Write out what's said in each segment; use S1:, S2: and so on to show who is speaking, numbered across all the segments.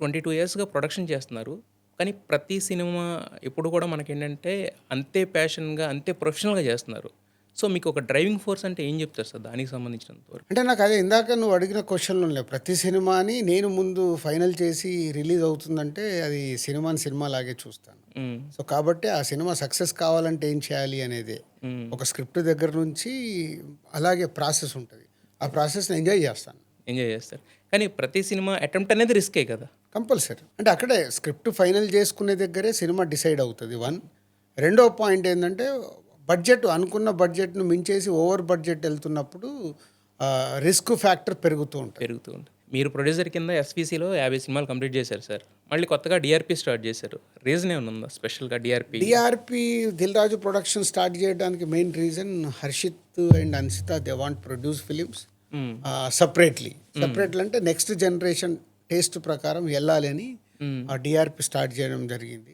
S1: 22 ఇయర్స్‌గా ప్రొడక్షన్ చేస్తున్నారు. కానీ ప్రతి సినిమా ఎప్పుడు కూడా మనకేంటంటే అంతే ప్యాషన్‌గా, అంతే ప్రొఫెషనల్‌గా చేస్తున్నారు. సో, మీకొక డ్రైవింగ్ ఫోర్స్ అంటే ఏం చెప్తారు సార్ దానికి సంబంధించినంత వరకు?
S2: అంటే నాకు అదే ఇందాక నువ్వు అడిగిన క్వశ్చన్‌లోనే ప్రతి సినిమాని నేను ముందు ఫైనల్ చేసి రిలీజ్ అవుతుందంటే అది సినిమాని సినిమాలాగే చూస్తాను.
S1: హ్మ్.
S2: సో, కాబట్టి ఆ సినిమా సక్సెస్ కావాలంటే ఏం చేయాలి అనేదే.
S1: హ్మ్.
S2: ఒక స్క్రిప్ట్ దగ్గర నుంచి అలాగే ప్రాసెస్ ఉంటది. ఆ ప్రాసెస్‌ని ఎంజాయ్ చేస్తాను.
S1: ఎంజాయ్ చేస్తారు. కానీ ప్రతి సినిమా అటెంప్ట్ అనేది రిస్కే కదా!
S2: కంపల్సరీ. అంటే అక్కడే స్క్రిప్ట్ ఫైనల్ చేసుకునే దగ్గరే సినిమా డిసైడ్ అవుతది 1. రెండో పాయింట్ ఏందంటే బడ్జెట్ అనుకున్న బడ్జెట్‌ను మించేసి ఓవర్ బడ్జెట్ ఎళ్తున్నప్పుడు రిస్క్ ఫ్యాక్టర్ పెరుగుతూ ఉంటది.
S1: పెరుగుతూ ఉంటుంది. మీరు ప్రొడ్యూసర్ కింద ఎస్‌వీసీలో 50 సినిమాలు కంప్లీట్ చేశారు సార్. మళ్ళీ కొత్తగా డీఆర్‌పీ స్టార్ట్ చేశారు. రీజన్ ఏమైనా ఉందా స్పెషల్‌గా DRP?
S2: DRP 'Dil Raju' production start చేయడానికి main reason Harshith and Ansitha they want produce films
S1: hmm.
S2: Separately. సెపరేట్‌లు అంటే నెక్స్ట్ జనరేషన్ టేస్ట్ ప్రకారం వెళ్ళాలి అని
S1: హ్మ్.
S2: డిఆర్‌పి స్టార్ట్ చేయడం జరిగింది.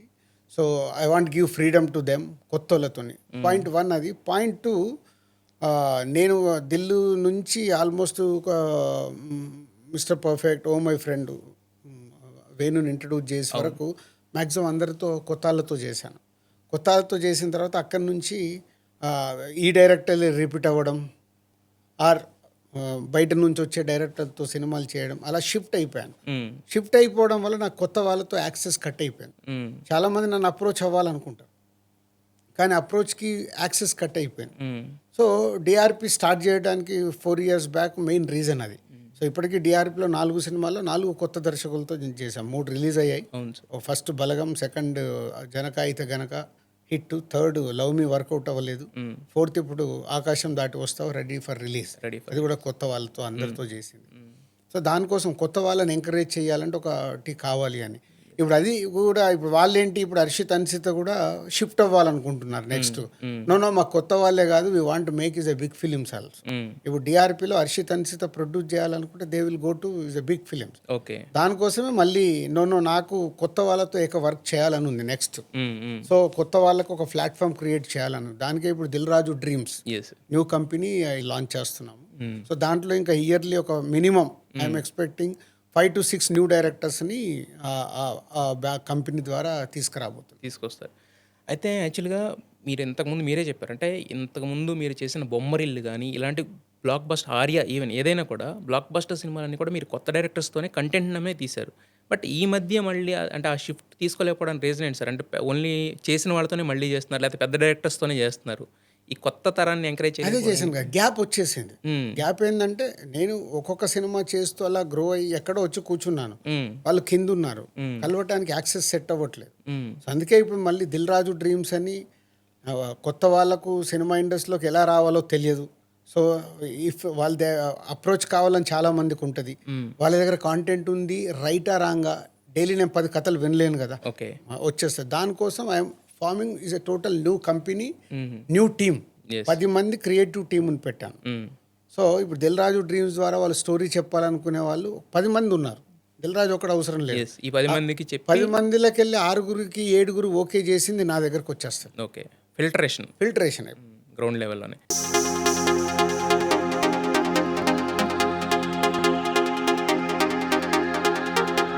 S2: So, I want give freedom to them కొత్తోళ్ళతోని. పాయింట్ 1 అది. పాయింట్ 2 నేను 'దిల్' నుంచి ఆల్మోస్ట్ ఒక Mister Perfect, Oh My Friend వేణుని ఇంట్రడ్యూస్ చేసే వరకు మ్యాక్సిమం అందరితో కొత్తాళ్ళతో చేశాను. కొత్తాళ్ళతో చేసిన తర్వాత అక్కడి నుంచి ఈ డైరెక్టర్లు రిపీట్ అవ్వడం ఆర్ బయట నుంచి వచ్చే డైరెక్టర్తో సినిమాలు చేయడం అలా షిఫ్ట్ అయిపోయాను.
S1: హ్మ్.
S2: షిఫ్ట్ అయిపోవడం వల్ల నాకు కొత్త వాళ్ళతో యాక్సెస్ కట్ అయిపోయింది.
S1: హ్మ్.
S2: చాలామంది నన్ను అప్రోచ్ అవ్వాలనుకుంటారు, కానీ అప్రోచ్కి యాక్సెస్ కట్ అయిపోయింది.
S1: హ్మ్.
S2: సో డిఆర్పి స్టార్ట్ చేయడానికి 4 ఇయర్స్ బ్యాక్ మెయిన్ రీజన్ అది. సో ఇప్పటికీ డిఆర్పిలో 4 సినిమాల్లో 4 కొత్త దర్శకులతో నేను చేశాం. 3 రిలీజ్ అయ్యాయి.
S1: అవును sir.
S2: First Balagam, second Janaka Aithe Ganaka hit, third love me work out అవ్వలేదు,
S1: హ్మ్.
S2: ఫోర్త్ ఇప్పుడు Aakasam Daati Vasthavu ready for release.
S1: Ready for
S2: అది కూడా కొత్త వాళ్ళతో అందరితో చేసింది.
S1: హ్మ్.
S2: సో దానికోసం కొత్త వాళ్ళని ఎంకరేజ్ చేయాలంటే ఒకటి కావాలి అని. ఇప్పుడు అది కూడా ఇప్పుడు వాళ్ళేంటి ఇప్పుడు హర్షిత్, అన్సిత కూడా షిఫ్ట్ అవ్వాలనుకుంటున్నారు నెక్స్ట్.
S1: హ్మ్.
S2: నో మా కొత్త వాళ్ళే కాదు, we want make is a big films also.
S1: హ్మ్.
S2: ఇప్పుడు డిఆర్పిలో హర్షిత్, అన్సిత ప్రొడ్యూస్ చేయాలనుకుంటే they will go to is a big films.
S1: Okay.
S2: దానికోసమే మళ్ళీ నాకు కొత్త వాళ్ళతో వర్క్ చేయాలని ఉంది నెక్స్ట్.
S1: హ్మ్. హ్మ్.
S2: సో కొత్త వాళ్ళకు ఒక ప్లాట్ఫామ్ క్రియేట్ చేయాలని, దానికే ఇప్పుడు Dil Raju Dreams
S1: yes.
S2: New company launch చేస్తున్నాము.
S1: హ్మ్.
S2: సో దాంట్లో ఇంకా ఇయర్లీ ఒక minimum I'm expecting 5 to 6 new డైరెక్టర్స్ని కంపెనీ ద్వారా తీసుకురాబోతుంది.
S1: తీసుకొస్తారు. అయితే యాక్చువల్‌గా మీరు ఇంతకుముందు మీరే చెప్పారు. అంటే ఇంతకుముందు మీరు చేసిన 'బొమ్మరిల్లు' గాని, ఇలాంటి బ్లాక్ బస్టర్ 'ఆర్య' ఈవెన్ ఏదైనా కూడా బ్లాక్ బస్టర్ సినిమాలన్నీ కూడా మీరు కొత్త డైరెక్టర్స్‌తోనే కంటెంట్ నమ్మే తీశారు. బట్ ఈ మధ్య మళ్ళీ అంటే ఆ షిఫ్ట్ తీసుకోలేకపోవడానికి రీజన్ ఏంటి సార్? అంటే ఓన్లీ చేసిన వాళ్ళతోనే మళ్ళీ చేస్తున్నారు. లేకపోతే పెద్ద డైరెక్టర్స్‌తోనే చేస్తున్నారు. ఈ కొత్త తరాన్ని ఎంకరేజ్
S2: అదే
S1: చేయలేకపోవడం
S2: చేశాను కదా, గ్యాప్ వచ్చేసింది.
S1: హ్మ్.
S2: గ్యాప్ ఏంటంటే నేను ఒక్కొక్క సినిమా చేస్తూ అలా గ్రో అయ్యి ఎక్కడో వచ్చి కూర్చున్నాను.
S1: హ్మ్.
S2: వాళ్ళు కింద ఉన్నారు,
S1: హ్మ్.
S2: కలవటానికి యాక్సెస్ సెట్ అవ్వట్లేదు.
S1: హ్మ్.
S2: సో అందుకే ఇప్పుడు మళ్ళీ దిల్ రాజు డ్రీమ్స్ అని కొత్త వాళ్ళకు సినిమా ఇండస్ట్రీలోకి ఎలా రావాలో తెలియదు. సో ఇఫ్ వాళ్ళ అప్రోచ్ కావాలని చాలామందికి ఉంటుంది.
S1: హ్మ్.
S2: వాళ్ళ దగ్గర కాంటెంట్ ఉంది, రైటా రాంగా డైలీ నేను 10 కథలు వినలేను కదా,
S1: ఓకే.
S2: వచ్చేస్తుంది. దానికోసం I'm forming is a total new company,
S1: హుహు.
S2: New team.
S1: యెస్.
S2: 10 మంది క్రియేటివ్ టీముని పెట్టాను.
S1: హ్మ్.
S2: సో ఇప్పుడు దిల్ రాజు డ్రీమ్స్ ద్వారా వాళ్ళు స్టోరీ చెప్పాలనుకునే వాళ్ళు 10 మంది ఉన్నారు. దిల్ రాజు ఒకటి అవసరం లేదు.
S1: యెస్. ఈ 10 మందికి చెప్పి
S2: 10 మందిలోకెళ్ళి 6గురికి 7గురు ఓకే చేసింది నా దగ్గరకు వచ్చేస్తారు.
S1: ఓకే. ఫిల్టరేషన్.
S2: ఫిల్టరేషన్ అయిపోయింది.
S1: గ్రౌండ్ లెవెల్‌లోనే.